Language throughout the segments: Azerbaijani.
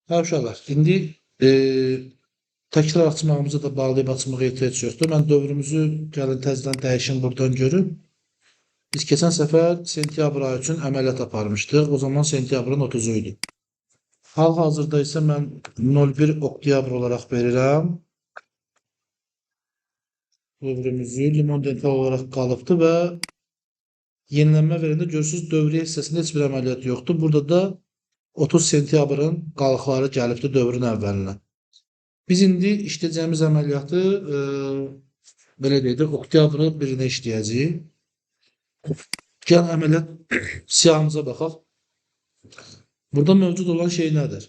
Hə uşaqlar, indi təkrar açmağımıza da bağlayıb açmağa ehtiyac yoxdur. Mən dövrümüzü gəlin təzədən dəyişim buradan görüm. Biz keçən səfər sentyabr ayı üçün əməliyyat aparmışdıq. O zaman sentyabrın 30-u idi. Hal-hazırda isə mən 01 oktyabr olaraq verirəm. Dövrümüzü limon dental olaraq qalıbdır və yenilənmə verəndə görürsünüz dövriyyə hissəsində heç bir əməliyyat yoxdur. Burada da 30 sentyabrın qalıqları gəlibdir dövrün əvvəlinə. Biz indi işləyəcəyimiz əməliyyatı belə deyək də oktyabrın 1-nə işləyəcəyik. Gəlin əməliyyat siyahımıza baxaq. Burada mövcud olan şey nədir?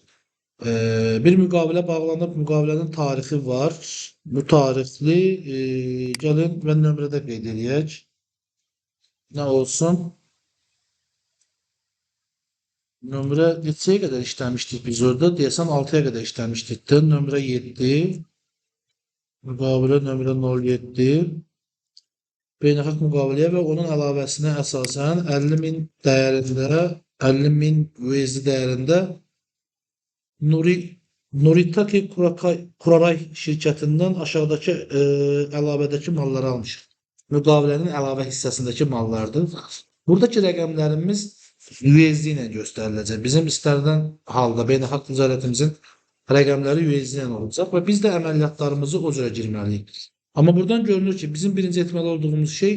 Bir müqavilə bağlanıb, müqavilənin tarixi var. Bu tarixli gəlin və nömrədə qeyd edək. Nə olsun? Nömrə neçəyə qədər işləmişdik biz orada? Deyəsən 6-ya qədər işləmişdik. Nömrə 7. Müqavilə nömrə 07. Beynəlxalq müqaviləyə və onun əlavəsinə əsasən 50.000 dəyərində, 50.000 USD dəyərində Noritake Kuraray şirkətindən aşağıdakı əlavədəki malları almışıq. Müqavilənin əlavə hissəsindəki mallardır. Buradakı rəqəmlərimiz USD ilə göstəriləcək. Bizim istənilən halda beynəlxalq ticarətimizin rəqəmləri USD ilə olacaq və biz də əməliyyatlarımızı o cürə girməliyik. Amma buradan görünür ki, bizim birinci etməli olduğumuz şey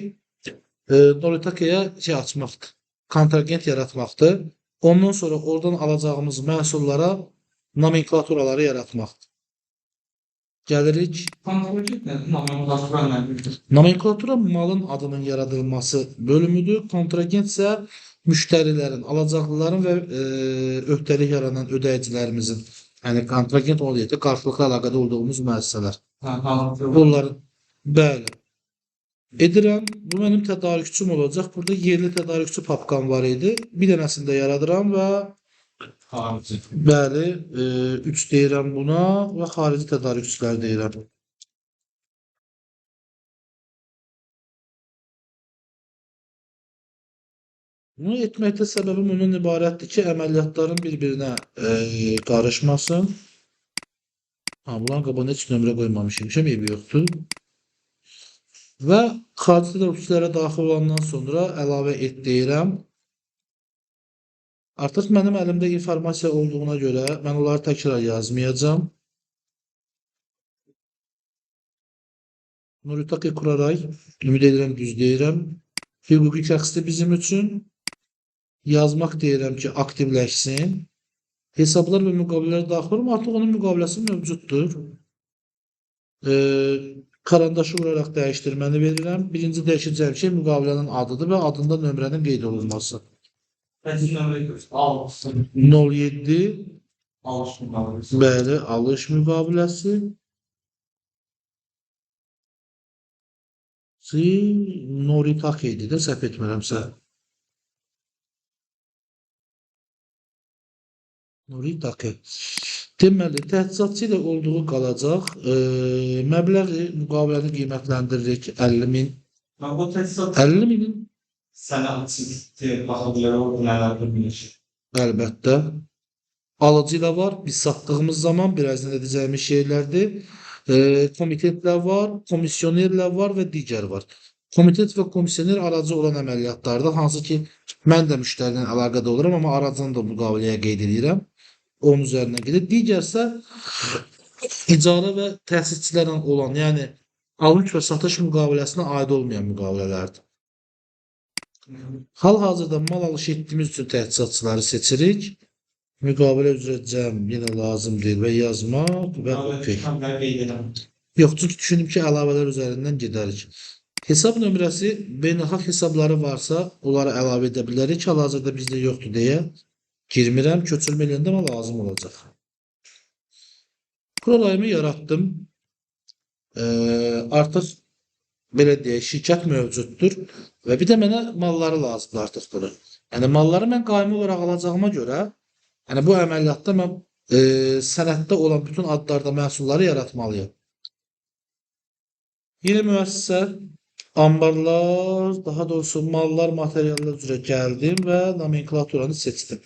Noritake'yə açmaqdır. Kontragent yaratmaqdır. Ondan sonra oradan alacağımız məhsullara nomenklaturaları yaratmaqdır. Gəlirik. Nomenklatura malın adının yaradılması bölümüdür. Kontragent isə müştərilərin, alacaqlıların və öhdəlik yaranan ödəyicilərimizin, yəni kontragent oluyor da qarşılıqlı əlaqədə olduğumuz müəssisələr. Bunların, bəli. Edirəm, bu mənim tədarükçüm olacaq. Burada yerli tədarükçü papkam var idi. Bir dənəsini də yaradıram və bəli, 3 deyirəm buna və xarici tədarükçülər deyirəm. Bunu etməkdə səbəbim onun ibarətdir ki, əməliyyatların bir-birinə qarışmasın. Bunların qabağına heç nömrə qoymamışım, eybi yoxdur. Və xarici tədarükçülərə daxil olandan sonra əlavə et deyirəm. Artıq mənim əlimdə informasiya olduğuna görə mən onları təkrar yazmayacağım. Noritake Kuraray, ümid edirəm düz deyirəm. Hüquqi şəxsdir bizim üçün. Yazmaq deyirəm ki, aktivləşsin. Hesablar və müqavilələr daxil olum. Artıq onun müqaviləsi mövcuddur. Karandaşı vuraraq dəyişdirməni verirəm. Birinci dəyişəcəyim şey müqavilənin adıdır və adında nömrənin qeyd olunması. 07 bəli, alış müqaviləsi. Noritake idi də, səhv etmirəmsə. Noritake. Deməli, təchizatçı ilə olduğu qalacaq. Məbləği müqaviləni qiymətləndiririk 50.000. 50.000-in sənə açıq baxabilir o nələrdir biləcək. Əlbəttə. Alıcı ilə var. Biz satdığımız zaman birazdan edəcəyimiz şeylərdir. Komitetlər var, komisyonerlər var və digər var. Komitet və komisyoner aracı olan əməliyyatlardır. Hansı ki, mən də müştərinin əlaqədə oluram, amma aracını da müqaviləyə qeyd edirəm. Onun üzərinə gedir. Digərsə, icarə və təsisçilərlə olan, yəni alış və satış müqaviləsinə aid olmayan müqavilələrdir. Hal-hazırda mal alış etdiyimiz üçün təchizatçıları seçirik. Müqavilə üzrə cəm yenə lazım deyil və yazmaq və okey. Yox, çünki düşündüm ki, əlavələr üzərindən gedərik. Hesab nömrəsi, beynəlxalq hesabları varsa, onları əlavə edə bilərik. Hal-hazırda bizdə yoxdur deyə girmirəm. Köçürmə eləyəndə lazım olacaq. Kuralayımı yaratdım. Artıq belə deyək, şirkət mövcuddur və bir də mənə malları lazımdır artıq bunu. Yəni, malları mən qaimi olaraq alacağıma görə, yəni bu əməliyyatda mən sənəddə olan bütün adlarda məhsulları yaratmalıyım. Yeni müəssisə, ambarlar, daha doğrusu mallar, materiallar üzrə gəldim və nomenklaturanı seçdim.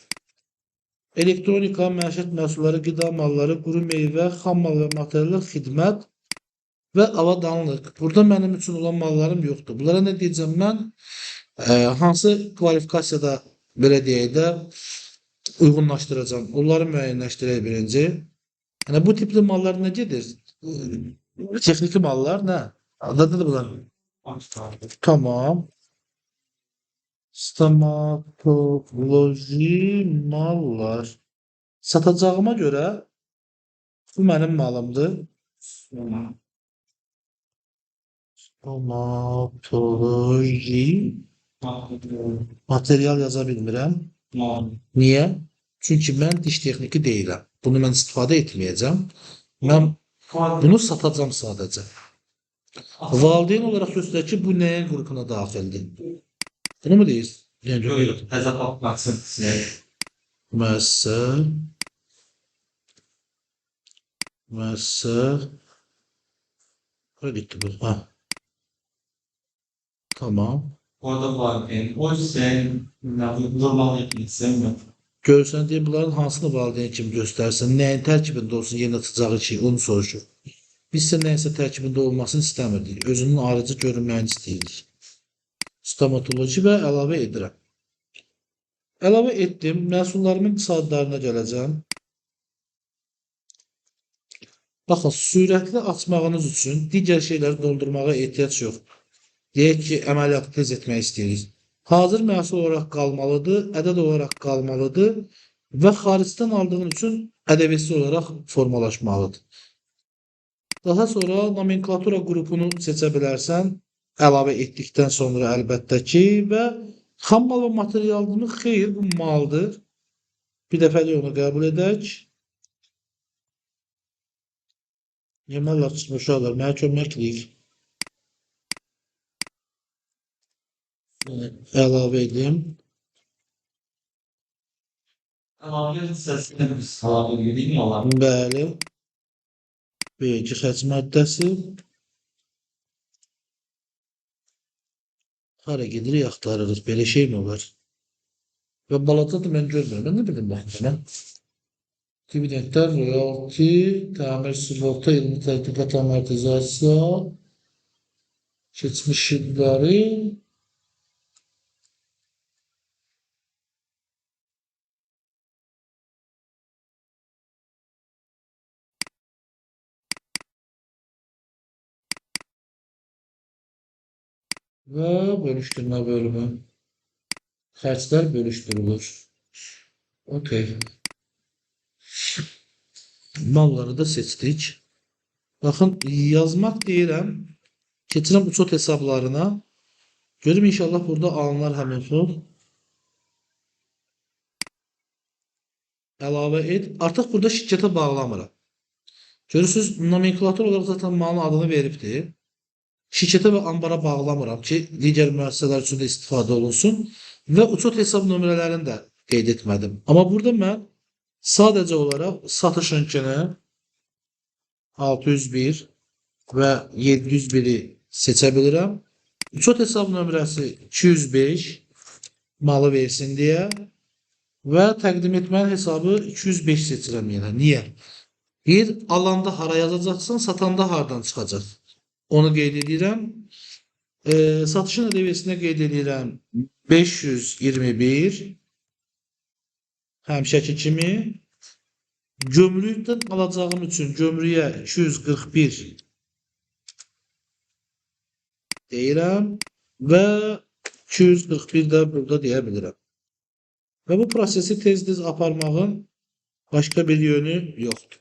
elektronika, məişət məhsulları, qida malları, quru meyvə, xam mal və materiallar, xidmət və avadanlıq. Burada mənim üçün olan mallarım yoxdur. Bunlara nə deyəcəm mən? Hansı kvalifikasiyada belə deyək də uyğunlaşdıracağam. Onları müəyyənləşdirək birinci. Yəni bu tipli mallar nə gedir? Texniki mallar nə? Adadır bunlar. Tamam. Stomatoloji mallar. Satacağıma görə bu mənim malımdır. Stomatoloji material yaza bilmirəm. Niyə? Çünki mən diş texniki deyiləm. Bunu mən istifadə etməyəcəm. Mən bunu satacağım sadəcə. Valideyn olaraq göstərir ki, bu nəyin qrupuna daxildir? Bunu mu deyir? Yox, təzə baxsın sizə. Müəssə. Hara getdi bu? Ha. Tamam. Orada var. O yüzden normal etmişsin mi? Görürsən deyə bunların hansını valideyn kimi göstərsin, nəyin tərkibində olsun yenə atacağı şey, onu soruşur. Biz isə nəyinsə tərkibində olmasını istəmirdik. Özünün ayrıcı görünməyini istəyirdik. Stomatoloji və əlavə edirəm. Əlavə etdim. Məhsullarımın qısa adlarına gələcəm. Baxın, sürətli açmağınız üçün digər şeyləri doldurmağa ehtiyac yox. Deyək ki, əməliyyatı tez etmək istəyirik. Hazır məhsul olaraq qalmalıdır, ədəd olaraq qalmalıdır və xaricdən aldığın üçün ədəbiyyətsiz olaraq formalaşmalıdır. Daha sonra nomenklatura qrupunu seçə bilərsən, əlavə etdikdən sonra əlbəttə ki, və xam mal və materialını xeyr, bu maldır. Bir dəfəlik onu qəbul edək. Yemələr çıxmış uşaqlar, mənə köməklik. Əlavə edim. Əlavə hissəsində biz əlavə edeyim mi olar? Bəli. Vergi xərc maddəsi. Hara gedirik, axtarırıq. Belə şey mi var? Və balacadır, mən görmürəm. Mən nə bilim baxımdan? Dividendlər, royalty, təmir, sigorta, ilmi tədqiqat, amortizasiya, keçmiş illəri. Və bölüşdürmə bölümü. Xərclər bölüşdürülür. Okey. Malları da seçdik. Baxın, yazmaq deyirəm. Keçirəm uçot hesablarına. Görüm inşallah burada alınar həmin pul. Əlavə et. Artıq burada şirkətə bağlamıram. Görürsünüz, nomenklator olaraq zaten malın adını veribdir. Şirkətə və ambara bağlamıram ki, digər müəssisələr üçün də istifadə olunsun və uçot hesab nömrələrini də qeyd etmədim. Amma burada mən sadəcə olaraq satışınkini 601 və 701-i seçə bilirəm. Uçot hesab nömrəsi 205 malı versin deyə və təqdim etmənin hesabı 205 seçirəm yenə. Niyə? Bir, alanda hara yazacaqsan, satanda hardan çıxacaq? Onu qeyd edirəm. Satışın ədəbiyyəsinə qeyd edirəm 521 həmişəki kimi. Gömrükdən alacağım üçün gömrüyə 241 deyirəm və 241 də burada deyə bilirəm. Və bu prosesi tez-tez aparmağın başqa bir yönü yoxdur.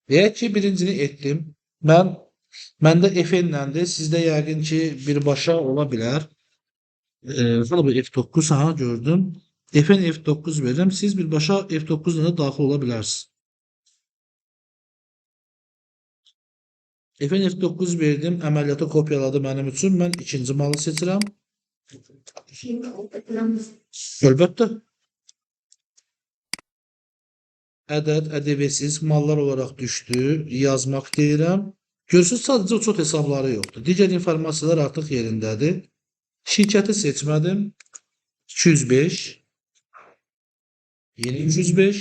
Deyək ki, birincini etdim. Məndə FN-ləndir. Sizdə yəqin ki, birbaşa ola bilər. Sonra bu F9 ha gördüm. FN F9 verirəm. Siz birbaşa F9 ilə daxil ola bilərsiniz. FN F9 verdim. Əməliyyatı kopyaladı mənim üçün. Mən ikinci malı seçirəm. Əlbəttə. Ədəd, ədəbiyyətsiz mallar olaraq düşdü. Yazmaq deyirəm. Görürsünüz, sadəcə uçot hesabları yoxdur. Digər informasiyalar artıq yerindədir. Şirkəti seçmədim. 205. Yeni 205.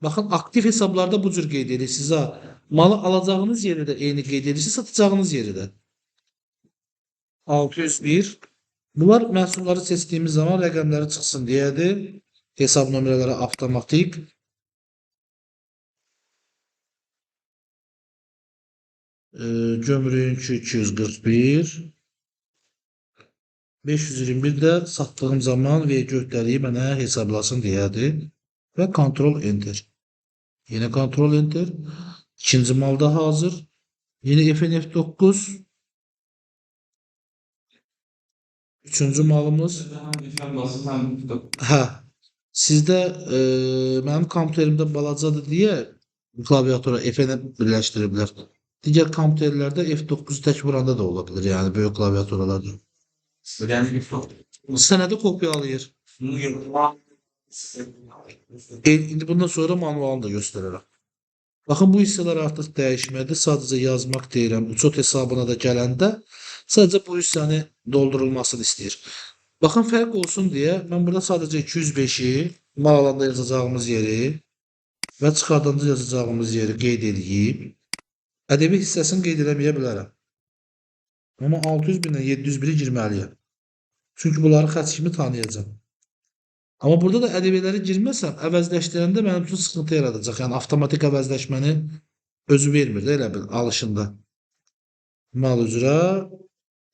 Baxın, aktiv hesablarda bu cür qeyd edirsiniz ha. Malı alacağınız yeri də eyni qeyd edirsiniz, satacağınız yeri də. 601. Bunlar məhsulları seçdiyimiz zaman rəqəmləri çıxsın deyədir. Hesab nömrələri avtomatik. Gömrüyünkü 241. 521 də satdığım zaman vergi mənə hesablasın deyədir. Və Ctrl Enter. Yine Ctrl Enter. İkinci malda hazır. Yine FNF9. Üçüncü malımız. Hə. Sizdə mənim kompüterimdə balacadır deyə klaviatura FN birləşdiriblər. Digər kompüterlərdə F9 tək vuranda da ola bilər, yəni böyük klaviaturalarda. Sənədi kopyalayır. İndi bundan sonra manualını da göstərərəm. Baxın, bu hissələr artıq dəyişmədi. Sadəcə yazmaq deyirəm. Uçot hesabına da gələndə sadəcə bu hissəni doldurulmasını istəyir. Baxın, fərq olsun deyə mən burada sadəcə 205-i mal alanda yazacağımız yeri və çıxardanda yazacağımız yeri qeyd edeyim. Ədəbi hissəsini qeyd eləməyə bilərəm. Amma 600.000-dən 701-i girməliyəm. Çünki bunları xətt kimi tanıyacağım. Amma burada da ədəbiləri girməsəm, əvəzləşdirəndə mənim üçün sıxıntı yaradacaq. Yəni avtomatik əvəzləşməni özü vermir də elə bil alışında. Mal üzrə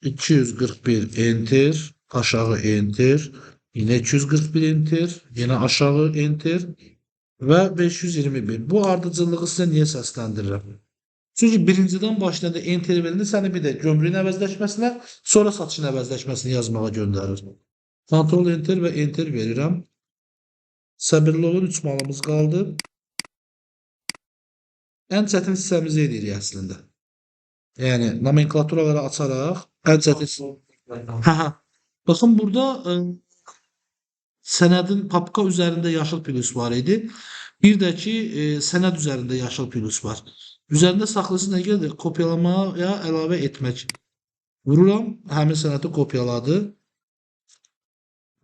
241 enter, aşağı enter, yine 241 enter, yine aşağı enter və 521. Bu ardıcıllığı sizə niyə səsləndirirəm? Çünki birincidən başlayanda enter verində səni bir də gömrüyün əvəzləşməsinə, sonra satışın əvəzləşməsini yazmağa göndərir. Ctrl Enter və Enter verirəm. Səbirli olun, 3 malımız qaldı. Ən çətin hissəmizi edirik əslində. Yəni nomenklaturaları açaraq ən çətin. Baxın, burada sənədin papka üzərində yaşıl plus var idi. Bir də ki, sənəd üzərində yaşıl plus var. Üzərində saxlısı nə gəlir? Kopyalamaya əlavə etmək. Vururam, həmin sənədi kopyaladı.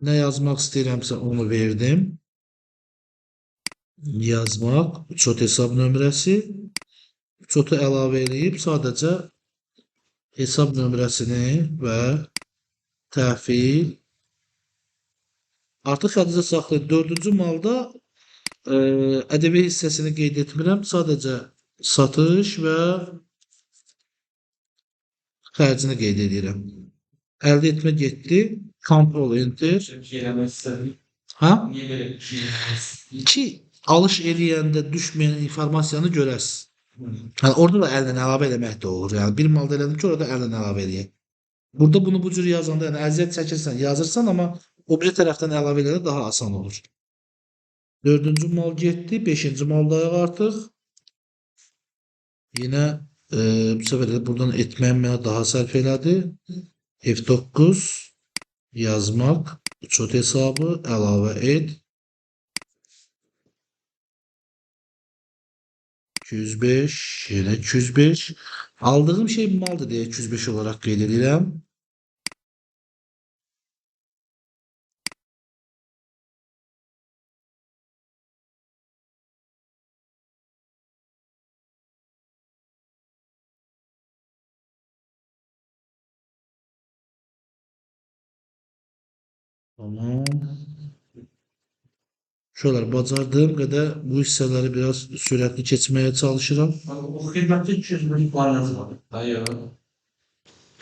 Nə yazmaq istəyirəmsə onu verdim. Yazmaq, uçot hesab nömrəsi. Uçotu əlavə edib sadəcə hesab nömrəsini və təhvil. Artıq xədicə saxlayın. 4-cü malda ədəbi hissəsini qeyd etmirəm. Sadəcə satış və xərcini qeyd edirəm. Əldə etmə getdi. Ctrl Enter. Ha? Ki alış eləyəndə düşməyən informasiyanı görəsiz. Yəni orada da əllə əlavə eləmək də olur. Yəni bir malda elədim ki, orada əllə əlavə eləyək. Burada bunu bu cür yazanda, yəni əziyyət çəkirsən, yazırsan, amma o bir tərəfdən əlavə eləndə daha asan olur. 4-cü mal getdi, 5-ci maldayıq artıq. Yine bu sefer de buradan etməyən mənə daha sərf elədi. F9 yazmaq, uçot hesabı əlavə et. 205, yine 205. Aldığım şey maldır deyə 205 olarak qeyd edirəm. Tamam. Şöyle bacardığım kadar bu hisseleri biraz süratli geçmeye çalışıram. O xidmətdə 200 planınız var. Hayır.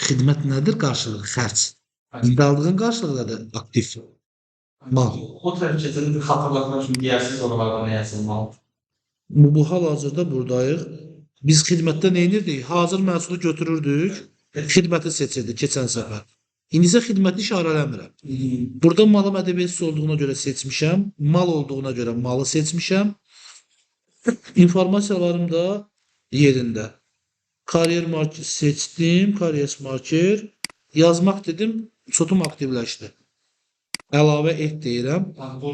Xidmət nədir? Qarşılıq, xərc. İndi aldığın qarşılığı nədir? Aktiv. Mal. O tərəf keçəni bir xatırlatmaq üçün deyərsiniz oralardan nə yazılmalı. Bu hal-hazırda buradayıq. Biz xidmətdə nə edirdik? Hazır məhsulu götürürdük, xidməti seçirdik keçən səfər. İndi isə xidməti işarələmirəm. Burada malım ədəbiyyətsiz olduğuna görə seçmişəm, mal olduğuna görə malı seçmişəm. İnformasiyalarım da yerində. Kariyer marker seçdim, kariyer marker. Yazmaq dedim, çotum aktivləşdi. Əlavə et deyirəm.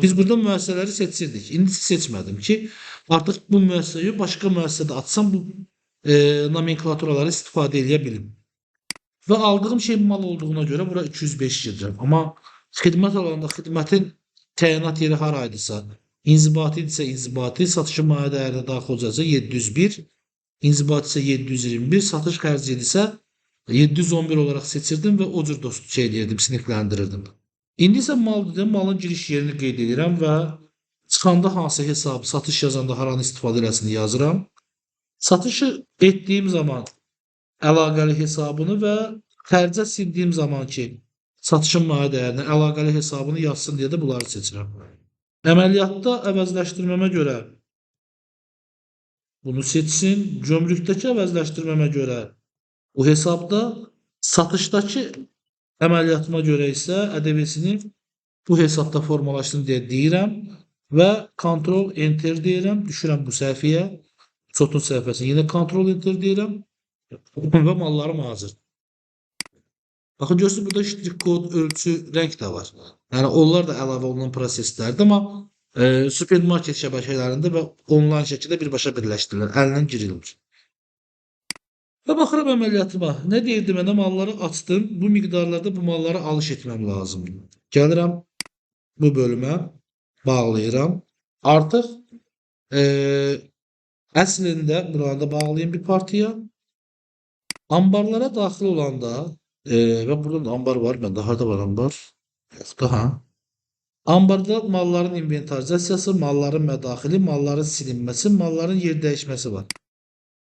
Biz burada müəssisələri seçirdik. İndi seçmədim ki, artıq bu müəssisəyi başqa müəssisədə açsam bu nomenklaturaları istifadə edə bilim. Və aldığım şey mal olduğuna görə bura 205 girəcəm. Amma xidmət alanında xidmətin təyinat yeri haraydısa, İnzibati isə inzibati, satışın maliyyə dəyərinə daxil olacaqsa 701, inzibati isə 721, satış xərci isə 711 olaraq seçirdim və o cür şey edirdim, sinifləndirirdim. İndi isə mal dedim, malın giriş yerini qeyd edirəm və çıxanda hansı hesabı, satış yazanda haranı istifadə eləsin yazıram. Satışı etdiyim zaman əlaqəli hesabını və xərcə sildiyim zaman ki, satışın maliyyə dəyərinə əlaqəli hesabını yazsın deyə də bunları seçirəm. Əməliyyatda əvəzləşdirməmə görə bunu seçsin. Gömrükdəki əvəzləşdirməmə görə bu hesabda, satışdakı əməliyyatıma görə isə ƏDV-sini bu hesabda formalaşsın deyə deyirəm və Ctrl Enter deyirəm. Düşürəm bu səhifəyə, Sotun səhifəsinə. Yenə Ctrl Enter deyirəm və mallarım hazır. Baxın, görürsünüz, burada ştrik kod, ölçü, rəng də var. Yəni, onlar da əlavə olunan proseslərdir, amma supermarket şəbəkələrində və onlayn şəkildə birbaşa birləşdirilir, əllə girilir. Və baxıram əməliyyatıma. Nə deyirdi mənə? Malları açdım. Bu miqdarlarda bu malları alış etməm lazımdır. Gəlirəm bu bölümə, bağlayıram. Artıq əslində buranı da bağlayayım bir partiya. Ambarlara daxil olanda və burada ambar var. Məndə harada var ambar? Yoxdur, ha. Ambarda malların inventarizasiyası, malların mədaxili, malların silinməsi, malların yer dəyişməsi var.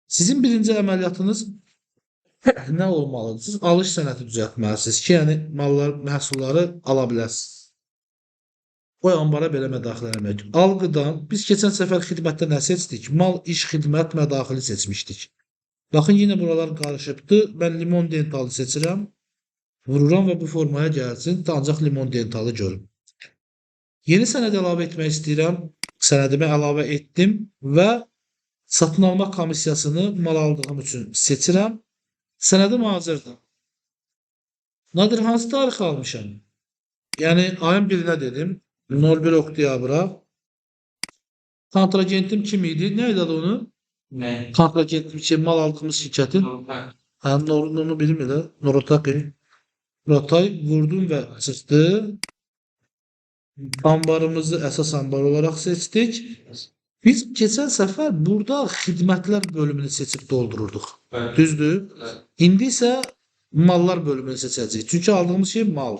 Sizin birinci əməliyyatınız nə olmalıdır? Siz alış sənədi düzəltməlisiniz ki, yəni məhsulları ala biləsiniz. O ambara belə mədaxil eləmək. Alqıdan biz keçən səfər xidmətdə nə seçdik? Mal, iş, xidmət, mədaxili seçmişdik. Baxın, yenə buralar qarışıbdır. Mən limon dentalı seçirəm. Vururam və bu formaya gəlsin. Ancaq limon dentalı görüm. Yeni sənəd əlavə etmək istəyirəm. Sənədimi əlavə etdim və satın alma komissiyasını mal aldığım üçün seçirəm. Sənədim hazırdır. Nadir, hansı tarix almışam? Yəni, ayın 1-nə dedim. 01 oktyabra. Kontragentim kim idi? Nə idi adı onu? Nə? Kontragentim ki, mal aldığımız şirkətin. Onu bilmir də. Norotaki. Rotay vurdum və çıxdı. Ambarımızı əsas ambar olaraq seçdik. Biz keçən səfər burada xidmətlər bölümünü seçib doldururduq. Düzdür? İndi isə mallar bölümünü seçəcəyik. Çünki aldığımız şey mal.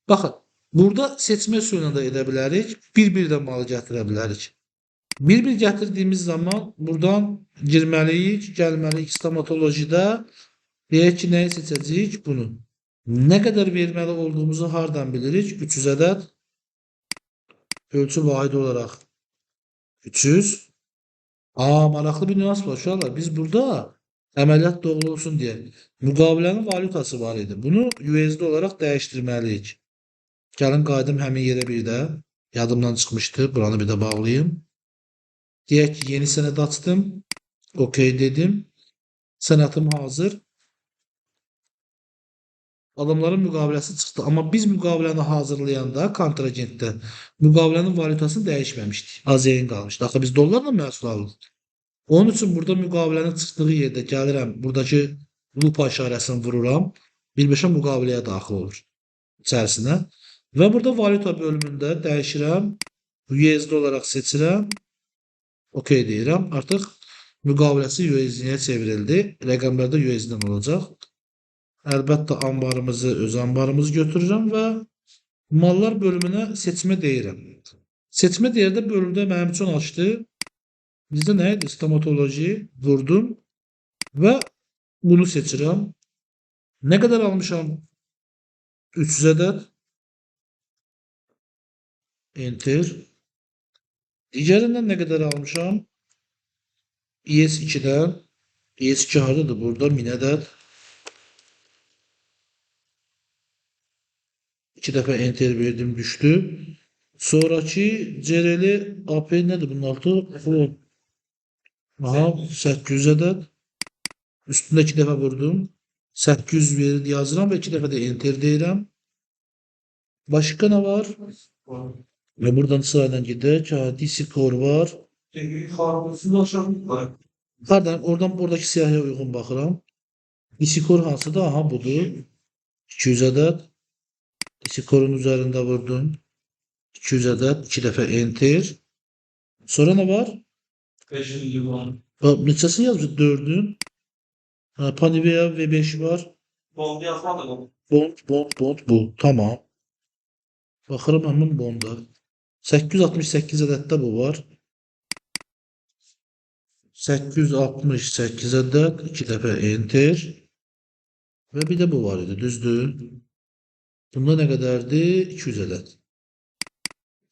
Baxın, burada seçmə üsulunu da edə bilərik. Bir-bir də malı gətirə bilərik. Bir-bir gətirdiyimiz zaman buradan girməliyik, gəlməliyik stomatolojide. Deyək ki, nəyi seçəcəyik? Bunu. Nə qədər verməli olduğumuzu hardan bilirik? 300 ədəd. Ölçü vahidi olaraq 300. Maraqlı bir nüans var uşaqlar. Biz burada əməliyyat doğru olsun deyə müqavilənin valyutası var idi. Bunu USD olaraq dəyişdirməliyik. Gəlin qayıdım həmin yerə bir də. Yadımdan çıxmışdı. Buranı bir də bağlayayım. Deyək ki, yeni sənəd açdım. OK dedim. Sənədim hazır. Adamların müqaviləsi çıxdı. Amma biz müqaviləni hazırlayanda kontragentdə müqavilənin valyutasını dəyişməmişdik. AZN qalmışdı. Axı biz dollarla məhsul alırıq. Onun üçün burada müqavilənin çıxdığı yerdə gəlirəm. Buradakı lupa işarəsini vururam. Birbaşa müqaviləyə daxil olur içərisinə. Və burada valyuta bölümündə dəyişirəm. USD olaraq seçirəm. OK deyirəm. Artıq müqaviləsi USD-yə çevrildi. Rəqəmlərdə USD-dən olacaq. Əlbəttə ambarımızı, öz ambarımızı götürürəm və mallar bölümünə seçmə deyirəm. Seçmə deyərdə bölümdə mənim üçün açdı. Bizdə nə idi? Stomatoloji vurdum və bunu seçirəm. Nə qədər almışam? 300 ədəd. Enter. Digərindən nə qədər almışam? ES2-dən. ES2 haradadır? Burada 1000 ədəd. 2 dəfə enter verdim, düşdü. Sonraki CRL AP nədir bunun altı? Aha, 800 ədəd. Üstündə 2 dəfə vurdum. 800 verir yazıram və 2 dəfə də enter deyirəm. Başqa nə var? Və buradan sırayla gedək. DC core var. Pardon, oradan buradakı siyahıya uyğun baxıram. DC core hansıdır? Aha, budur. 200 ədəd. DC core'un üzərində vurdum. 200 ədəd, 2 dəfə enter. Sonra ne var? 5 milyon. Bak, neçəsi yazır? 4'ün. Ha, Panivea V5 var. Bond yazmadım. Bond bu. Tamam. Baxıram həmin bonda. 868 ədəddə bu var. 868 ədəd, 2 dəfə enter və bir də bu var idi, düzdür? Bunda nə qədərdir? 200 ədəd.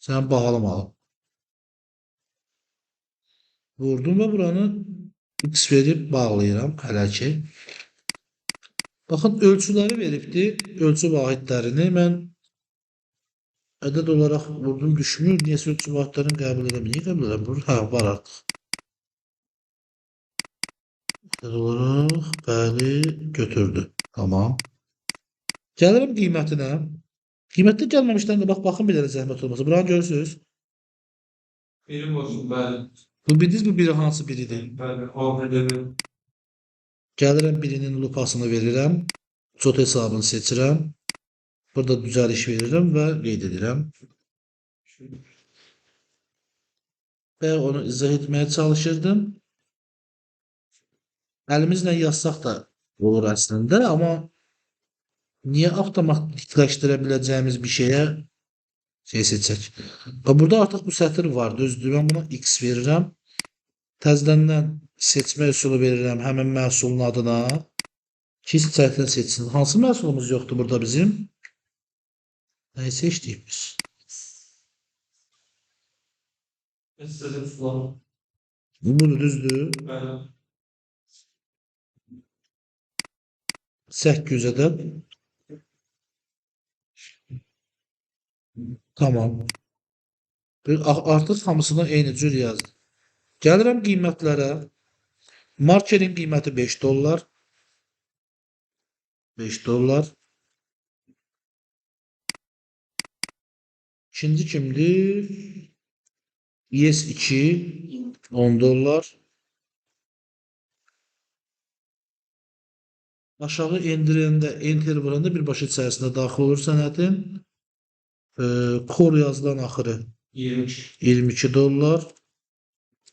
Sən bahalı mal. Vurdum və buranı X verib bağlayıram hələ ki. Baxın, ölçüləri veribdir. Ölçü vahidlərini mən ədəd olaraq vurdum, düşmür. Niyəsə ölçü vahidlərini qəbul eləmir. Niyə qəbul eləmir? Hə, var artıq. Ədəd olaraq, bəli, götürdü. Tamam. Gəlirəm qiymətinə. Qiymətdə gəlməmişdən də baxın bir dənə zəhmət olmasa. Buranı görürsünüz. Birim olsun bəli. Bu bildiniz bu biri hansı biridir? Bəli. ABD'li. Gəlirəm birinin lupasını verirəm. Cot hesabını seçirəm. Burada düzəliş verirəm və qeyd edirəm. Və onu izah etməyə çalışırdım. Əlimizlə yazsaq da olur əslində, amma niyə avtomatlaşdıra biləcəyimiz bir şeyə seçək? Və burada artıq bu sətr var, düzdür. Mən buna X verirəm. Təzədən seçmə üsulu verirəm həmin məhsulun adına. Ki, sətrini seçsin. Hansı məhsulumuz yoxdur burada bizim? Nəyi seçdik biz? İstediğim sulam. Bunu düzdür. Bəli. 800 ədəd. Tamam. Artıq hamısını eyni cür yazdım. Gəlirəm qiymətlərə. Markerin qiyməti 5 dollar. 5 dollar. İkinci kimdir? ES2 10 dollar. Aşağı endirəndə, enter vuranda birbaşa içərisində daxil olur sənədin. Kor yazılan axırı 22 dollar.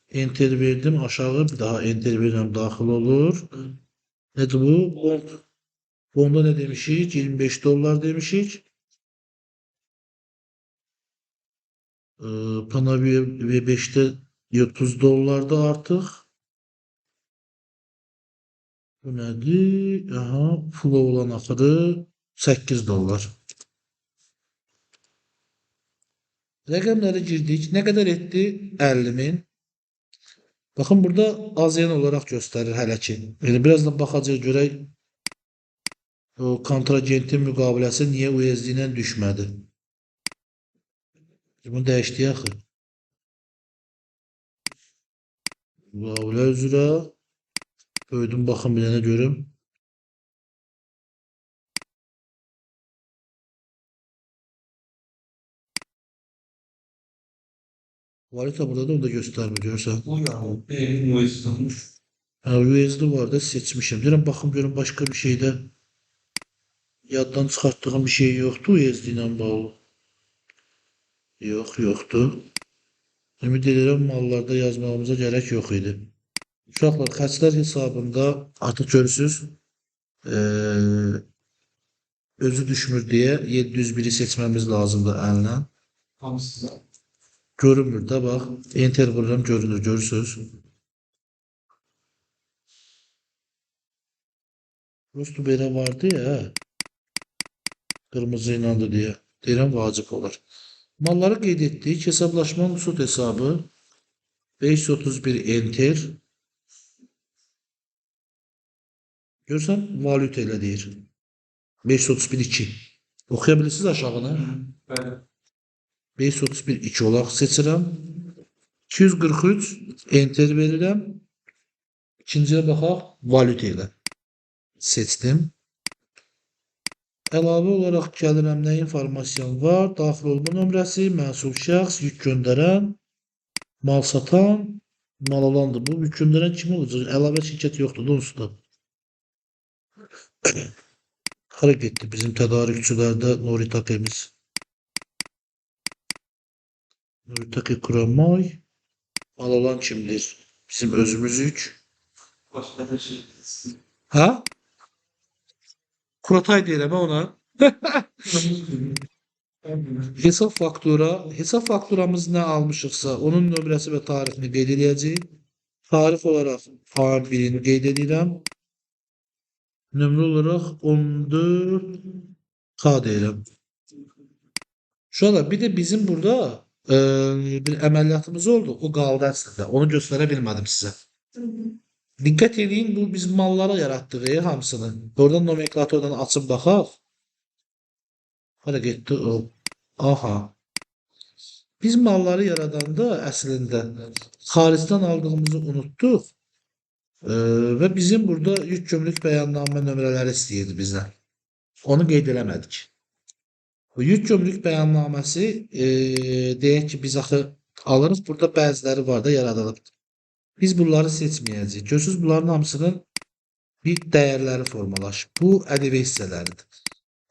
Enter verdim aşağı, bir daha enter verirəm, daxil olur. Nədir bu? Bond. Bonda nə demişik? 25 dollar demişik. Panavia V5'te 30 dollarda artıq. Bu nədir? Aha, flow olan axırı 8 dollar. Rəqəmləri girdik. Nə qədər etdi? 50.000. Baxın, burada azyan olaraq göstərir hələ ki. Yəni, birazdan baxacaq görək o kontragentin müqaviləsi niyə USD ilə düşmədi. Bunu dəyişdik axı. Müqavilə üzrə böyüdüm, baxın bir dənə görüm. Valuta burada da onu da göstərmir, görürsən. Bu ya. Benim USD'm. USD var da seçmişim. Deyirəm, baxım görüm başqa bir şeydə yaddan çıxartdığım bir şey yoxdur USD ilə bağlı. Yoxdur. Ümid edirəm mallarda yazmağımıza gərək yox idi. Uşaqlar, xərclər hesabında artıq görürsünüz. Özü düşmür deyə 701'i seçməmiz lazımdır əllə. Hamısı. Görünmür də, bax. Enter vururam, görünür, görürsünüz. Prosto belə vardı ya. Qırmızı inandı deyə. Deyirəm, vacib olar. Malları qeyd etdik. Hesablaşmanın sud hesabı 531 enter. Görürsən, valyuta ilə deyir. 531 2. Oxuya bilirsiniz aşağını? Bəli. 531 2 olaraq seçirəm. 243 enter verirəm. İkinciyə baxaq, valyuta ilə. Seçdim. Əlavə olaraq gəlirəm, nə informasyon var? Daxil olma nömrəsi, məsul şəxs, yük göndərən, mal satan, mal alandır. Bu yük göndərən kim olacaq? Əlavə şirkət yoxdur, onsuz da. Hara getdi bizim tədarükçülərdə Noritakemiz? Noritaki Kuramay. Mal olan kimdir? Bizim özümüzük. Başka bir şey. Ha? Kuratay deyirəm ha ona. Hesab fakturamız nə almışıqsa, onun nömrəsi və tarixini qeyd edəcəyik. Tarix olaraq fail 1-ini qeyd edirəm. Nömrə olaraq 14K deyirəm. Şu anda bir de bizim burada bir əməliyyatımız oldu. O qaldı əslində. Onu göstərə bilmədim sizə. Diqqət edin, bu biz mallara yaratdıq hamısını. Oradan nomenklatordan açıb baxaq. Hara getdi o? Aha. Biz malları yaradanda əslində xaricdən aldığımızı unutduq. Və bizim burada yük gömrük bəyannamə nömrələri istəyirdi bizdən. Onu qeyd eləmədik. Bu yük gömrük bəyannaməsi deyək ki, biz axı alırıq. Burada bəziləri var da yaradılıb. Biz bunları seçməyəcəyik. Görürsünüz, bunların hamısının bir dəyərləri formalaşıb. Bu ƏDV hissələridir.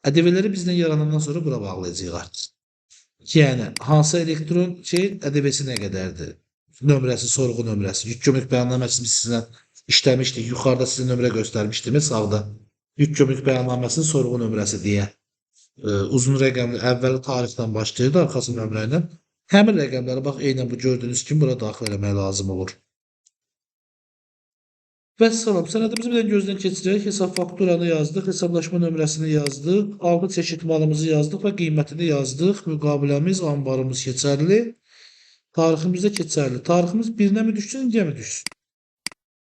ƏDV-ləri bizdən yaranandan sonra bura bağlayacağıq artıq. Yəni, hansı elektron ƏDV-si nə qədərdir? Nömrəsi, sorğu nömrəsi. Yük gömrük bəyannaməsini biz sizlə işləmişdik. Yuxarıda sizə nömrə göstərmişdim, sağda. Yük gömrük bəyannaməsinin sorğu nömrəsi deyə. Uzun rəqəmli əvvəli tarixdən başlayır da arxası nömrə ilə. Həmin rəqəmləri bax, eynən bu gördüyünüz kimi bura daxil eləmək lazım olur. Vəssalam, sənədimizi bir də gözdən keçirək. Hesab fakturanı yazdıq, hesablaşma nömrəsini yazdıq, alğı çeşid malımızı yazdıq və qiymətini yazdıq. Müqaviləmiz, anbarımız keçərli. Tariximiz də keçərli. Tariximiz 1-ə mi düşsün, 2-ə mi düşsün?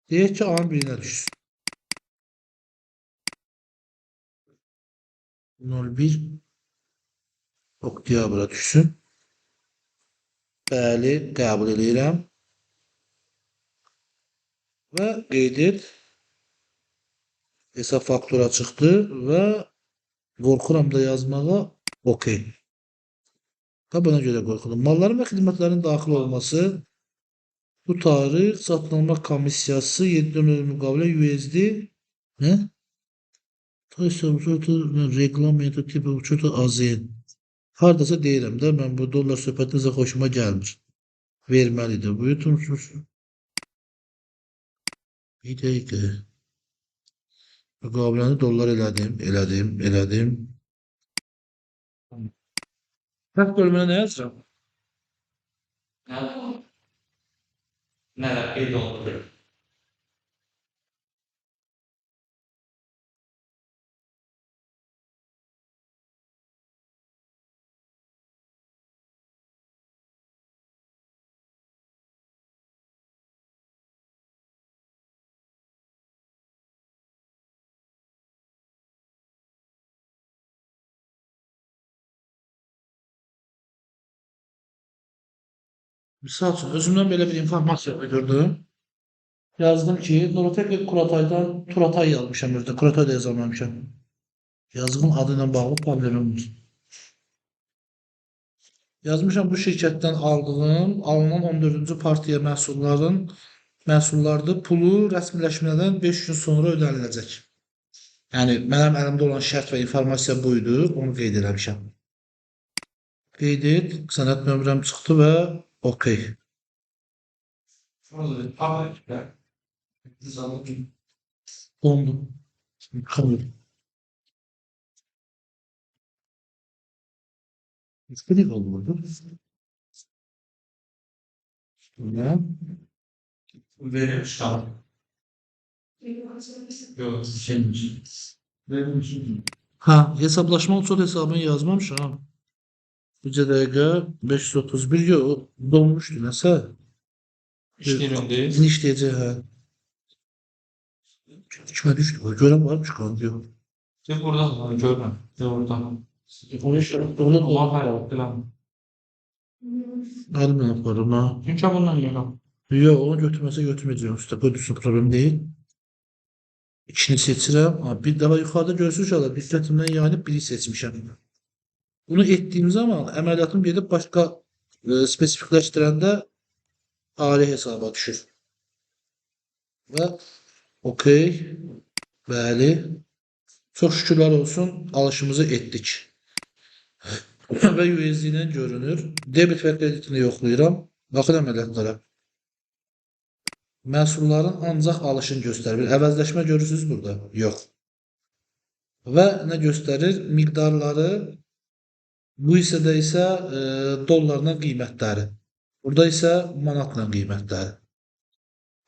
Deyək ki, ayın 1-ə düşsün. 01 oktyabra düşsün. Bəli, qəbul edirəm. Və qeyd et. Hesab faktura çıxdı və qorxuram da yazmağa. OK. Və buna görə qorxuram. Malların və xidmətlərin daxil olması. Bu tarix satın alma komissiyası 7 müqavilə USD. Nə? Reglamenti tipi uçurdu AZN. Hardasa deyirəm də, mən bu dollar söhbətinizə xoşuma gəlmir. Verməlidir. Bu yutumsuz. Bir dəqiqə. Müqaviləni dollar elədim. Fərq bölümünə nə yazacağım? Nələr qeyd olunur? Misal üçün, özümdən belə bir informasiya uydurdum. Yazdım ki, Norotek Kuratay'dan Turatay yazmışam özdə. Kuratay da yazamamışam. Yazığın adı ilə bağlı problemim var. Yazmışam bu şirkətdən aldığım, alınan 14-cü partiya məhsullardır. Pulu rəsmiləşmədən 5 gün sonra ödəniləcək. Yəni, mənim əlimdə olan şərt və informasiya buydu. Onu qeyd eləmişəm. Qeyd et, sənəd nömrəm çıxdı və OK. Dondu. Yıkamıyorum. İstedik oldu burada. Şöyle. Verir şu an. Yok, senin için. Benim için. Ha, hesaplaşma usul hesabını yazmamış ha. Bir dəqiqə 531 yok. Dolmuşdu nəsə. İşlerindeyiz. İşləyəcək ha. İçmə düşdü. Görən varmış qaldı yox. Siz buradan var, görmem. Siz oradan. Onu Ulan hayal, falan. Alım yaparım ha. Çünkü bundan yiyorum. Yox, onu götürməsə götürməyəcəm usta. Götürsün, problem deyil. İkini seçirəm. Ha, bir daha yuxarıda görürsünüz uşaqlar. Diqqətimdən yayınıb biri seçmişəm. Bunu etdiyim zaman əməliyyatım gedib başqa spesifikləşdirəndə ali hesaba düşür. Və OK. Bəli. Çox şükürlər olsun, alışımızı etdik. Və USD ilə görünür. Debit və kreditini yoxlayıram. Baxın əməliyyatlara. məhsulların ancaq alışını göstərir. Əvəzləşmə görürsünüz burada? Yox. Və nə göstərir? Miqdarları bu hissədə isə dollarla qiymətləri. Burada isə manatla qiymətləri.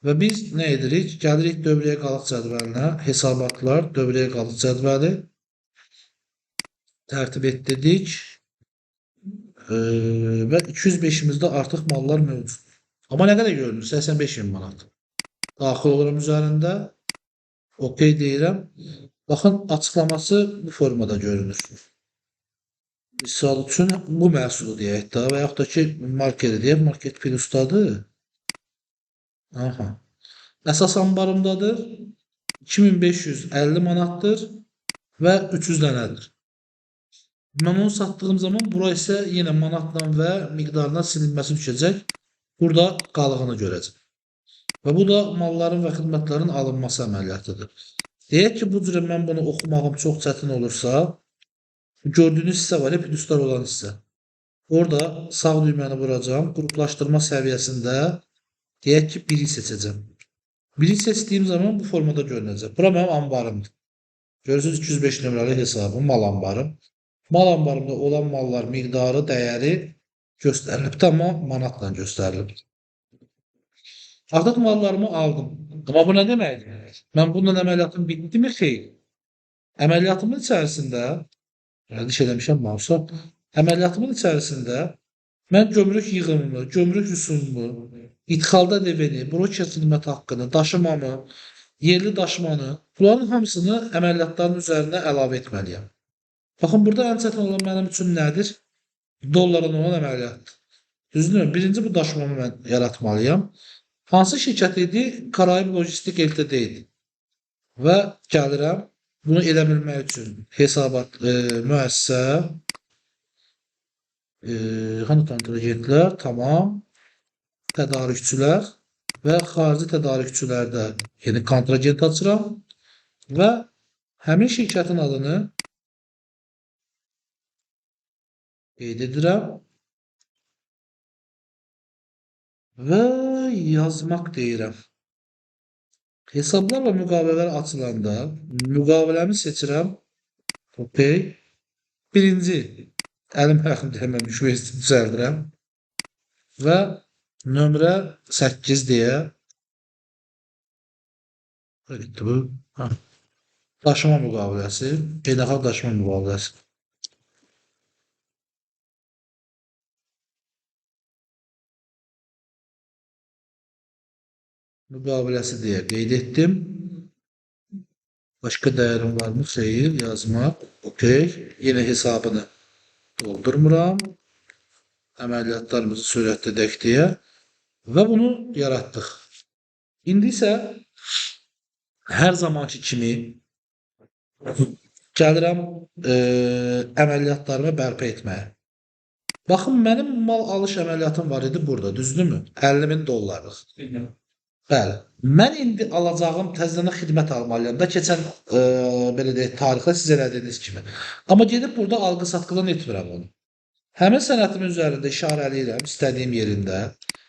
Və biz nə edirik? Gəlirik dövrəyə qalıq cədvəlinə, hesabatlar, dövrəyə qalıq cədvəli tərtib etdirdik. Və 205-imizdə artıq mallar mövcud. Amma nə qədər görünür? 85.000 manat. Daxil olurum üzərində. OK deyirəm. Baxın, açıqlaması bu formada görünür. Misal üçün bu məhsulu deyək də və yaxud da ki, markeri deyək, market plusdadır. Aha. Əsas ambarımdadır. 2550 manatdır və 300 dənədir. Mən onu satdığım zaman bura isə yenə manatla və miqdarına silinməsi düşəcək. Burada qalığını görəcək. Və bu da malların və xidmətlərin alınması əməliyyatıdır. Deyək ki, bu cürə mən bunu oxumağım çox çətin olursa, gördüyünüz hissə var ya, pluslar olan hissə. Orada sağ düyməni vuracağım. Qruplaşdırma səviyyəsində deyək ki, 1-i seçəcəm. 1-i seçdiyim zaman bu formada görünəcək. Bura mənim ambarımdır. Görürsünüz 205 nömrəli hesabım, mal ambarım. Mal ambarımda olan mallar miqdarı, dəyəri göstərilibdir, amma manatla göstərilibdir. Artıq mallarımı aldım. Amma bu nə deməkdir? Mən bundan əməliyyatım bitdimi? Xeyr. Əməliyyatımın içərisində, diş eləmişəm mavsa, əməliyyatımın içərisində mən gömrük yığımını, gömrük rüsumunu, idxalda deveni, broker xidmət haqqını, daşımamı, yerli daşımanı, bunların hamısını əməliyyatların üzərinə əlavə etməliyəm. Baxın, burada ən çətin olan mənim üçün nədir? Dollarla olan əməliyyatdır. Düzdürmü? Birinci bu daşımamı mən yaratmalıyam. Hansı şirkət idi? Karaib Lojistik Ltd idi. Və gəlirəm, bunu edə bilmək üçün hesabat müəssisə, hanı kontragentlər, tamam, tədarükçülər və xarici tədarükçülərdə yeni kontragent açıram və həmin şirkətin adını qeyd edirəm və yazmaq deyirəm. Hesablar və müqavilələr açılanda müqaviləmi seçirəm. OK. Birinci, əlim həxim deməmiş, düzəldirəm və nömrə 8 deyə daşıma müqaviləsi, beynəlxalq daşıma müqaviləsi. Müqaviləsi deyə qeyd etdim. Başqa dəyərim varmı? Xeyr, yazmaq. OK. Yenə hesabını doldurmuram. Əməliyyatlarımızı sürətli edək deyə. Və bunu yaratdıq. İndi isə hər zamanki kimi gəlirəm əməliyyatlarımı bərpa etməyə. Baxın, mənim mal alış əməliyyatım var idi burada, düzdürmü? 50.000 dollarlıq. Bəli. Mən indi alacağım təzədən xidmət almalıyam da, keçən belə deyək, tarixdə siz elədiyiniz kimi. Amma gedib burada alqı-satqıdan etmirəm onu. Həmin sənətimin üzərində işarələyirəm istədiyim yerində.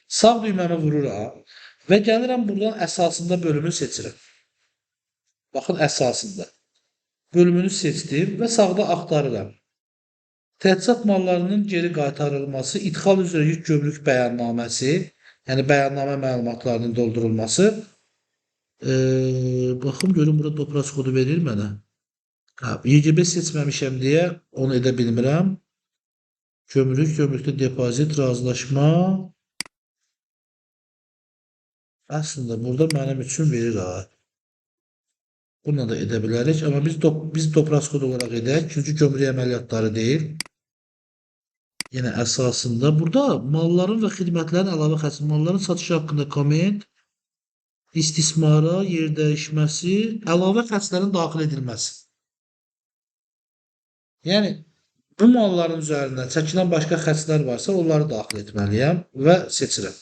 Sağ düyməmi vururam və gəlirəm buradan əsasında bölümünü seçirəm. Baxın, əsasında. Bölümünü seçdim və sağda axtarıram. Təchizat mallarının geri qaytarılması, idxal üzrə yük gömrük bəyannaməsi, yəni bəyannamə məlumatlarının doldurulması. Baxım, görün, burada dopras kodu verir mənə. YGB seçməmişəm deyə onu edə bilmirəm. Gömrük, gömrükdə depozit, razılaşma. Əslində, burada mənim üçün verir. Bununla da edə bilərik. Amma biz dopras kodu olaraq edək. Çünki gömrük əməliyyatları deyil. Yenə əsasında burada malların və xidmətlərin əlavə xərcləri, malların satışı haqqında komment, istismara, yer dəyişməsi, əlavə xərclərin daxil edilməsi. Yəni, bu malların üzərində çəkilən başqa xərclər varsa, onları daxil etməliyəm və seçirəm.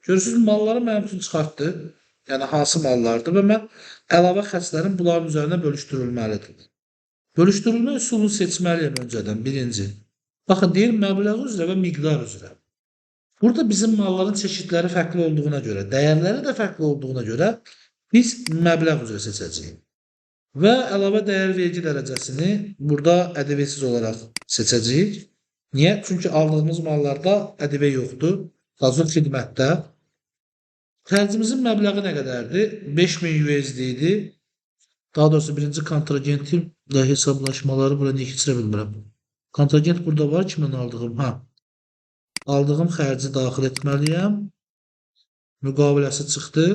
Görürsünüz, malları mənim üçün çıxartdı. Yəni, hansı mallardır və mən əlavə xərclərin bunların üzərində bölüşdürülməlidir. Bölüşdürülmə üsulunu seçməliyəm öncədən, birinci. Baxın, deyir, məbləğ üzrə və miqdar üzrə. Burada bizim malların çeşitləri fərqli olduğuna görə, dəyərləri də fərqli olduğuna görə biz məbləğ üzrə seçəcəyik. Və əlavə dəyər vergi dərəcəsini burada ədəbiyyətsiz olaraq seçəcəyik. Niyə? Çünki aldığımız mallarda ədəbiyyə yoxdur. Hazır xidmətdə. Xərcimizin məbləği nə qədərdir? 5000 USD idi. Daha doğrusu birinci kontragentimlə hesablaşmaları bura niyə keçirə bilmirəm? Kontragent burada var ki, mən aldığım. Aldığım xərci daxil etməliyəm. Müqaviləsi çıxdı.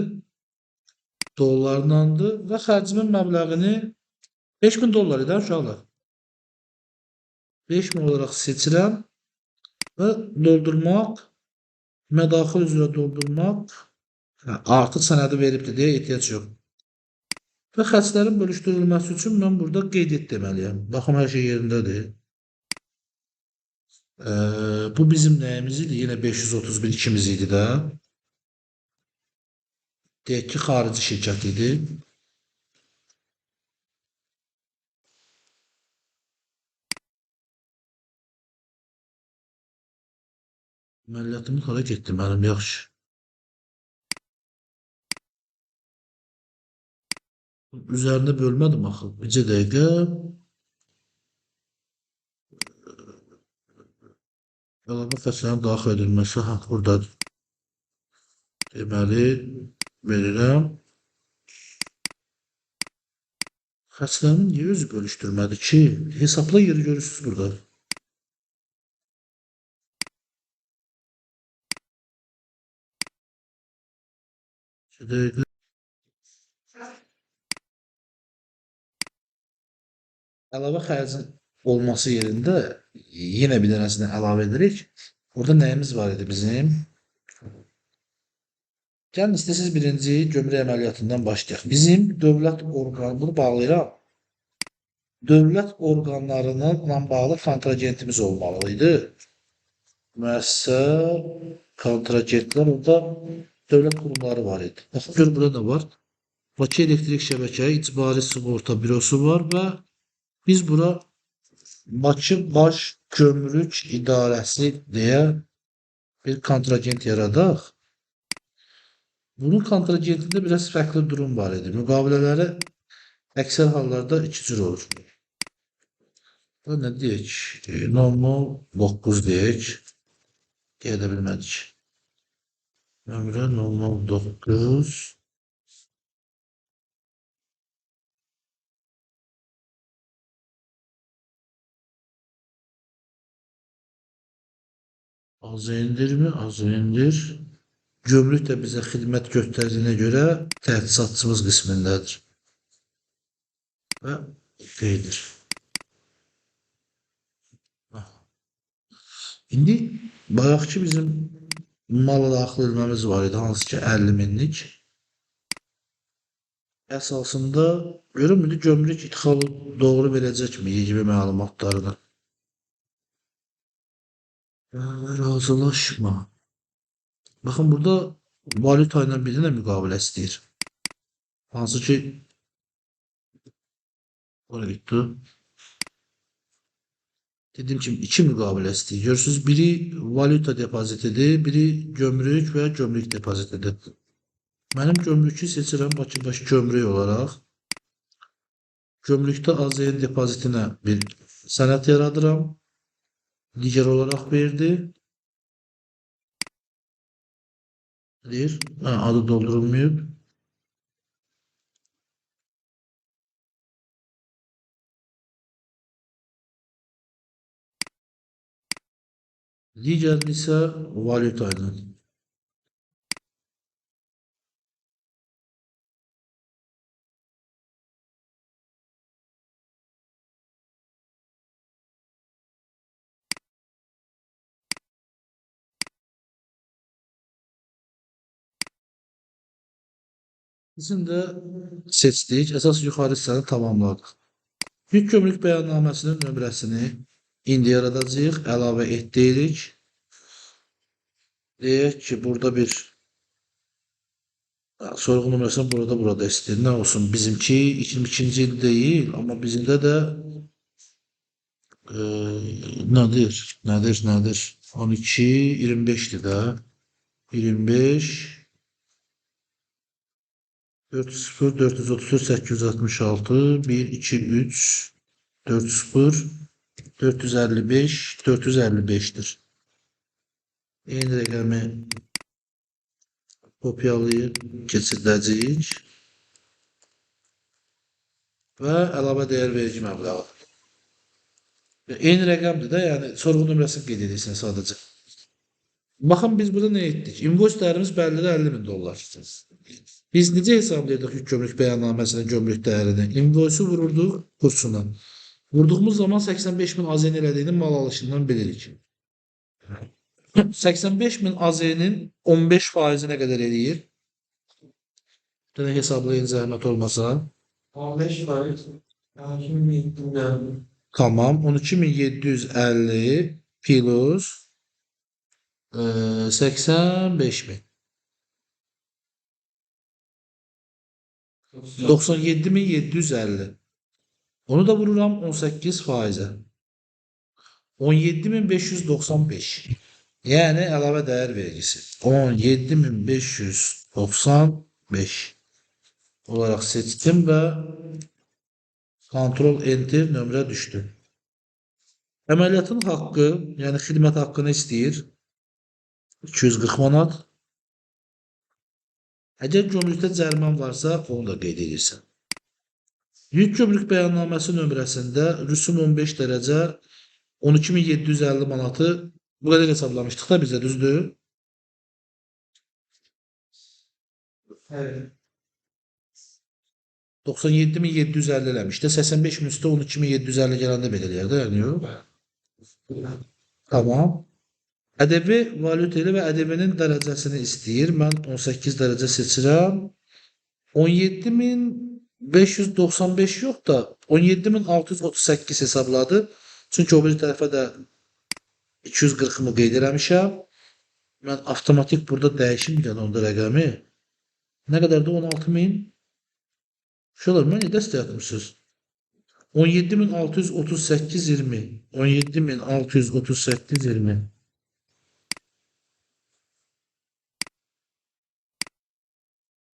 Dollarlandı və xərcimin məbləğini 5000 dollar idi uşaqlar. 5000 olaraq seçirəm və doldurmaq, mədaxil üzrə doldurmaq, artıq sənədi veribdir deyə ehtiyac yox. Və xərclərin bölüşdürülməsi üçün mən burada qeyd et deməliyəm. Baxım, hər şey yerindədir. Bu bizim nəyimiz idi? Yenə 531 ikimiz idi də. Deyək ki, xarici şirkət idi. Məlumatımı hara getdi mənim, yaxşı. Üzərində bölmədim axı. Bircə dəqiqə. Əlavə fəslərin daxil edilməsi buradadır. Deməli, verirəm. Xərclərimi niyə özü bölüşdürmədi ki? Hesabla yeri görürsünüz burada. Bir dəqiqə. Əlavə xərcin olması yerində yenə bir dənəsini əlavə edirik. Burada nəyimiz var idi bizim? Gəlin istəsiniz birinci gömrük əməliyyatından başlayaq. Bizim dövlət orqanı, bunu bağlayıram. Dövlət orqanlarına bağlı kontragentimiz olmalıydı. Müəssisə, kontragentlər, orada dövlət qurumları var idi. Baxın, gör burada nə var? Bakı Elektrik Şəbəkə İcbari Sığorta Bürosu var və biz bura Bakı Baş Gömrük İdarəsi deyə bir kontragent yaradaq. Bunun kontragentində biraz fərqli durum var idi. Müqavilələri əksər hallarda iki cür olur. Nə deyək? Normal 9 deyək. Deyə də bilmədik. Nömrə normal 9. Az indirmi? Az indir. Gömrük də bizə xidmət göstərdiyinə görə təhsisatçımız qismindədir. Və qeydir. İndi bayaqki bizim mala daxil etməmiz var idi, hansı ki 50 minlik. Əsasında görüm, indi gömrük idxalı doğru verəcəkmi yigbi məlumatlarını? Razılaşma. Baxın, burada valyuta ilə bir dənə müqavilə istəyir. Hansı ki, oraya getdi. Dediyim kimi, iki müqavilə istəyir. Görürsünüz, biri valyuta depozitidir, biri gömrük və gömrük depozitidir. Mənim gömrükü seçirəm Bakı Baş Gömrük olaraq. Gömrükdə AZN depozitinə bir sənəd yaradıram. Digər olaraq verdi. Adı doldurulmayıb. Digər isə valyuta ilə. Bizim də seçdik, əsas yuxarı hissəni tamamladıq. Yük gömrük bəyannaməsinin nömrəsini indi yaradacağıq, əlavə et deyirik. Deyək ki, burada bir sorğu nömrəsini burada istəyir. Nə olsun? Bizimki 22-ci il deyil, amma bizimdə də nədir? 12, 25'ti də. 25, 4-0, 434, 866, 1, 2, 3, 4-0, 455, 455'tir. Eyni rəqəmi kopyalayıb keçirdəcəyik və əlavə dəyər verici məbləği. Eyni rəqəmdir də, yəni sorğu nömrəsini qeyd edirsən sadəcə. Baxın biz burada nə etdik? Invoice dəyərimiz bəllidir 50.000 dollar. Biz necə hesablayırdıq yük gömrük bəyannaməsinin gömrük dəyərini? Invoice-u vururduq kursuna. Vurduğumuz zaman 85.000 AZN elədiyini mal alışından bilirik. 85.000 AZN-in 15% nə qədər eləyir? Bir də hesablayın zəhmət olmasa. 15%. Yani şimdi Tamam. 12.750 plus 85.000. 97.750. Onu da vururam 18%'e. 17.595. Yani əlavə dəyər vergisi. 17.595 olarak seçtim ve Ctrl Enter nömrə düşdü. Əməliyyatın haqqı, yəni xidmət haqqını istəyir. 240 manat. Əgər gömrükdə cərimən varsa, onu da qeyd edirsən. Yük gömrük bəyannaməsi nömrəsində rüsum 15 dərəcə 12.750 manatı bu qədər hesablamışdıq da bizə, düzdür? evet. 97.750 eləmişdi. 85.000 üstə 12.750 gələndə belə eləyər də, yəni yox. Tamam. Ədəbi valyuta ilə və ədəbinin dərəcəsini istəyir. Mən 18 dərəcə seçirəm. 17.595 yox da 17.638 hesabladı. Çünki o bir tərəfə də 240-ımı qeyd eləmişəm. Mən avtomatik burada dəyişim gələn onda rəqəmi. Nə qədərdir? 16.000. Şöyle mən dəstək atmışsınız. 17.638.20. 17.638.20.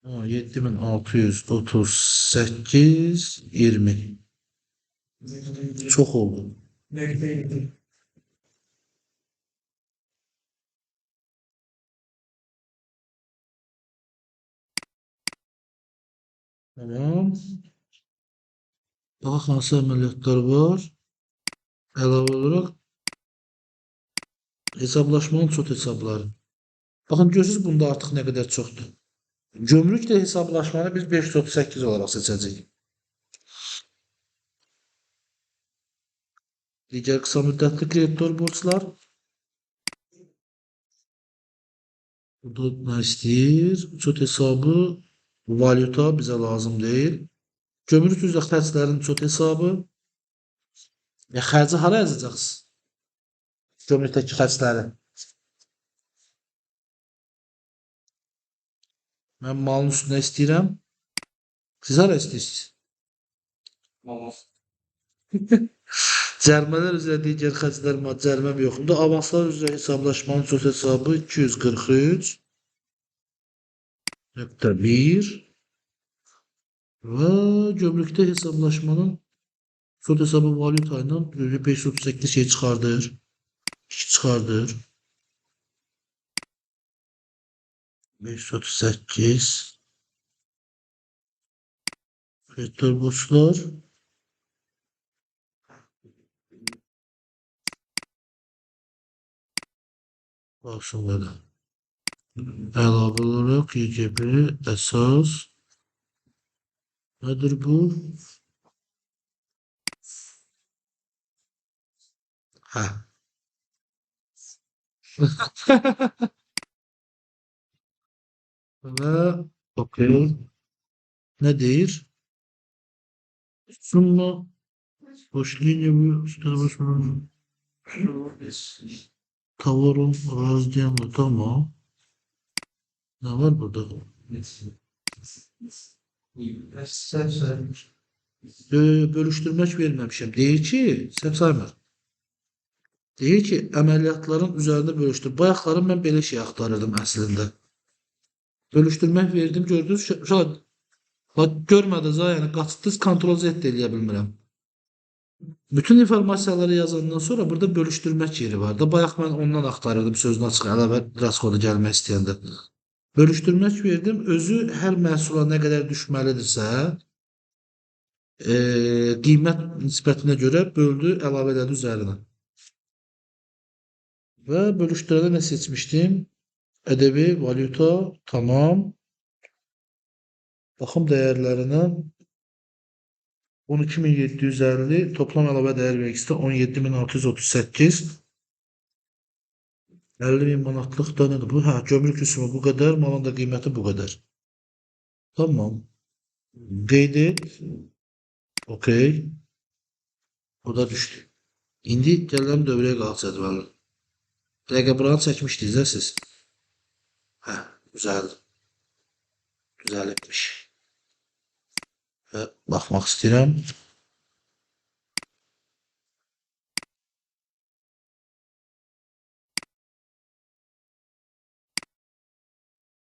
O 7.638.20. Çok oldu. Bekleyin. Tamam. Daha hansı əməliyyatlar var? Əlavə olaraq hesablaşmanın çox hesabları. Baxın görürsünüz bunda artıq nə qədər çoxdur. Gömrük də hesablaşmanı biz 538 olaraq seçəcəyik. Digər qısa müddətli kreditor borclar. Burada nə istəyir? Çox hesabı, valyuta bizə lazım deyil. Gömrük üzrə xərclərin çox hesabı. Xərci hara yazacaqsınız? Gömrükdəki xərcləri. Mən malın üstünə istəyirəm. Siz hara istəyirsiniz? Cərimələr üzrə digər xərclər cəriməm yoxdur. Avanslar üzrə hesablaşmanın çox hesabı 243.1 və gömrükdə hesablaşmanın çox hesabı valyuta ilə 538 şey çıxardır. 2 çıxardır. 538 kreditor borçlar. Başında da. Əlavə olaraq YGB əsas nədir bu? Hə. Və okey. Nə deyir? Summa boş linya bu üstədə Tavarın razdiyanlı tamam. Ne var burada? Bölüşdürmək verməmişəm. Deyir ki, səhv saymır. Deyir ki, əməliyyatların üzərində bölüşdür. Bayaqları mən belə şey axtarırdım əslində. Bölüşdürmək verdim, gördünüz. Görmədiniz ha, yəni qaçdınız, Ctrl Z də eləyə bilmirəm. Bütün informasiyaları yazandan sonra burada bölüşdürmək yeri var da. Bayaq mən ondan axtarırdım sözünü açıq əlavə raskoda gəlmək istəyəndə. Bölüşdürmək verdim. Özü hər məhsula nə qədər düşməlidirsə, qiymət nisbətinə görə böldü, əlavə elədi üzərinə. Və bölüşdürədə nə seçmişdim? Ədəbi, valyuta, tamam. Baxım dəyərlərinə 12.750, toplam əlavə dəyər vergisi 17.638. 50.000 manatlıq da nədir bu? Hə, gömrük rüsumu bu qədər, malın da qiyməti bu qədər. Tamam. Qeyd et. Okey. Bu da düşdü. İndi gəlirəm dövrəyə qalx cədvəli. Dəqiqə buranı çəkmişdiniz də siz. Hə, güzeldir. Düzəlibmiş. Və baxmaq istəyirəm.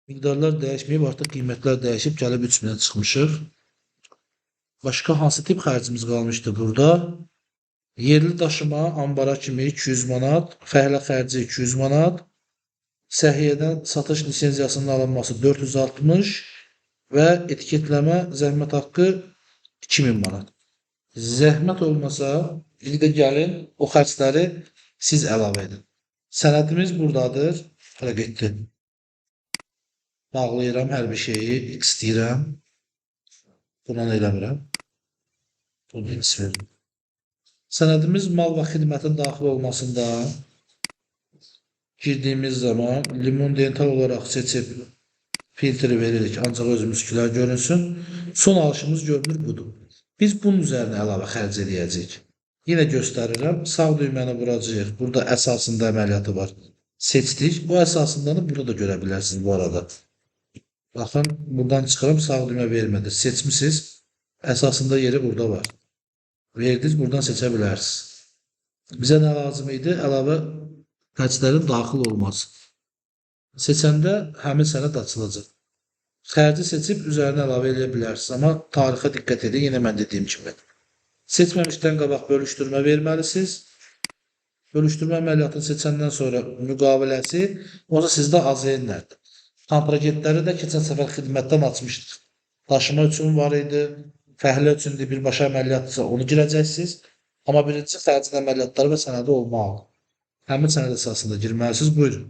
Miqdarlar dəyişməyib, artıq qiymətlər dəyişib, gəlib 3000-ə çıxmışıq. Başqa hansı tip xərcimiz qalmışdı burada? Yerli daşıma, ambara kimi 200 manat, fəhlə xərci 200 manat, səhiyyədən satış lisenziyasının alınması 460 və etiketləmə zəhmət haqqı 2000 manat. Zəhmət olmasa, bir də gəlin o xərcləri siz əlavə edin. Sənədimiz buradadır. Hələ getdi. Bağlayıram hər bir şeyi, X deyirəm. Bundan eləmirəm. Bunu X verim. Sənədimiz mal və xidmətin daxil olmasında girdiyimiz zaman limon dental olaraq seçib filtri veririk, ancaq özümüzkülər görünsün. Son alışımız görünür budur. Biz bunun üzərinə əlavə xərc edəcəyik. Yenə göstərirəm. Sağ düyməni vuracağıq. Burada əsasında əməliyyatı var. Seçdik. Bu əsasındanı burada da görə bilərsiniz bu arada. Baxın, buradan çıxırım, sağ düymə vermədir. Seçmişsiniz. Əsasında yeri burada var. Verdiniz, buradan seçə bilərsiniz. Bizə nə lazım idi? Əlavə xərclərin daxil olması. Seçəndə həmin sənəd açılacaq. Xərci seçib üzərinə əlavə edə bilərsiniz. Amma tarixə diqqət edin, yenə mən dediyim kimi. Seçməmişdən qabaq bölüşdürmə verməlisiniz. Bölüşdürmə əməliyyatını seçəndən sonra müqaviləsi, onsa sizdə AZN-lərdir. Kontragentləri də keçən səfər xidmətdən açmışdır. Daşıma üçün var idi, fəhlə üçün də birbaşa əməliyyatdırsa onu girəcəksiniz. Amma birinci xərcin əməliyyatları və sənədi olmalı. Həmin sənəd əsasında girməlisiniz. Buyurun.